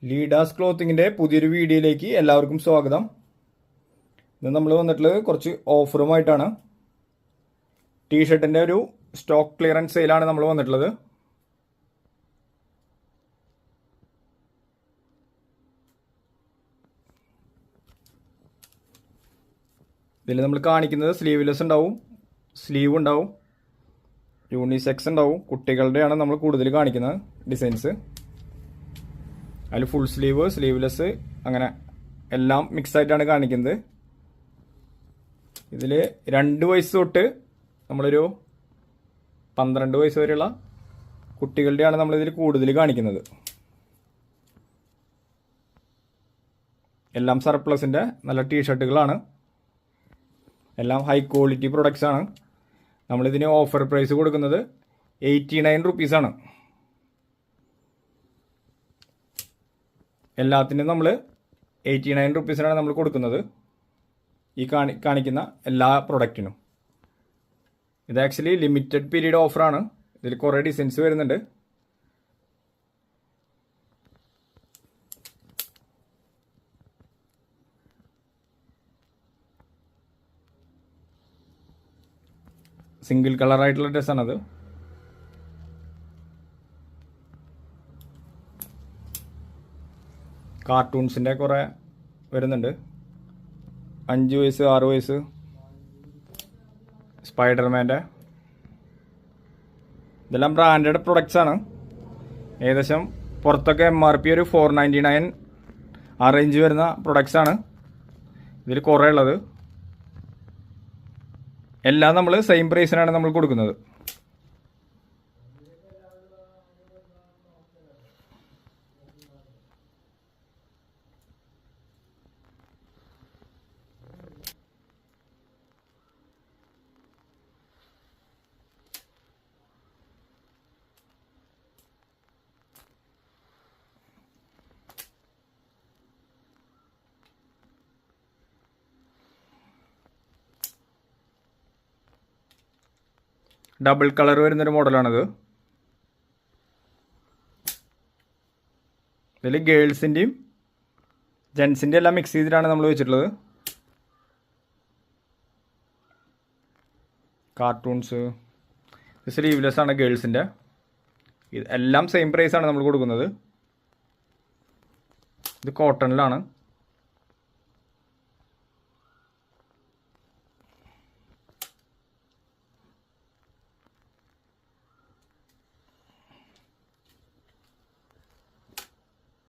ലീഡാസ് ക്ലോത്തിങ്ങിൻ്റെ പുതിയൊരു വീഡിയോയിലേക്ക് എല്ലാവർക്കും സ്വാഗതം. ഇന്ന് നമ്മൾ വന്നിട്ടുള്ളത് കുറച്ച് ഓഫറുമായിട്ടാണ്. ടീഷർട്ടിൻ്റെ ഒരു സ്റ്റോക്ക് ക്ലിയറൻസ് സെയിലാണ് നമ്മൾ വന്നിട്ടുള്ളത്. ഇതിൽ നമ്മൾ കാണിക്കുന്നത് സ്ലീവ്ലെസ് ഉണ്ടാവും, സ്ലീവ് ഉണ്ടാവും, യൂണിസെക്സ് ഉണ്ടാവും. കുട്ടികളുടെയാണ് നമ്മൾ കൂടുതൽ കാണിക്കുന്നത് ഡിസൈൻസ്. അതിൽ ഫുൾ സ്ലീവ്, സ്ലീവ്ലെസ് അങ്ങനെ എല്ലാം മിക്സ് ആയിട്ടാണ് കാണിക്കുന്നത്. ഇതിൽ 2 വയസ്സ് തൊട്ട് നമ്മളൊരു 12 വയസ്സ് വരെയുള്ള കുട്ടികളുടെയാണ് നമ്മളിതിൽ കൂടുതൽ കാണിക്കുന്നത്. എല്ലാം സർപ്ലസിൻ്റെ നല്ല ടീഷർട്ടുകളാണ്. എല്ലാം ഹൈ ക്വാളിറ്റി പ്രൊഡക്ട്സ് ആണ്. നമ്മളിതിന് ഓഫർ പ്രൈസ് കൊടുക്കുന്നത് 89 റുപ്പീസാണ്. എല്ലാത്തിനും നമ്മൾ 89 റുപ്പീസിനാണ് നമ്മൾ കൊടുക്കുന്നത്, ഈ കാണിക്കുന്ന എല്ലാ പ്രൊഡക്റ്റിനും. ഇത് ആക്ച്വലി ലിമിറ്റഡ് പീരീഡ് ഓഫറാണ്. ഇതിൽ കുറേ ഡിസൈൻസ് വരുന്നുണ്ട്. സിംഗിൾ കളറായിട്ടുള്ള ഡ്രസ്സാണത്. കാർട്ടൂൺസിൻ്റെ കുറേ വരുന്നുണ്ട്. 5 വയസ്സ് 6 വയസ്സ് സ്പൈഡർമാൻ്റെ ഇതെല്ലാം ബ്രാൻഡഡ് പ്രൊഡക്ട്സ് ആണ്. ഏകദേശം പുറത്തൊക്കെ MRP ഒരു 499 ആ റേഞ്ച് വരുന്ന പ്രൊഡക്ട്സ് ആണ് ഇതിൽ കുറേ ഉള്ളത്. എല്ലാം നമ്മൾ സെയിം പ്രൈസിനാണ് നമ്മൾ കൊടുക്കുന്നത്. ഡബിൾ കളർ വരുന്നൊരു മോഡലാണിത്. ഇതിൽ ഗേൾസിൻ്റെയും ജെൻസിൻ്റെ എല്ലാം മിക്സ് ചെയ്തിട്ടാണ് നമ്മൾ വെച്ചിട്ടുള്ളത്. കാർട്ടൂൺസ്, സ്ലീവ്ലെസ് ആണ് ഗേൾസിൻ്റെ. ഇത് എല്ലാം സെയിം പ്രൈസാണ് നമ്മൾ കൊടുക്കുന്നത്. ഇത് കോട്ടണിലാണ്.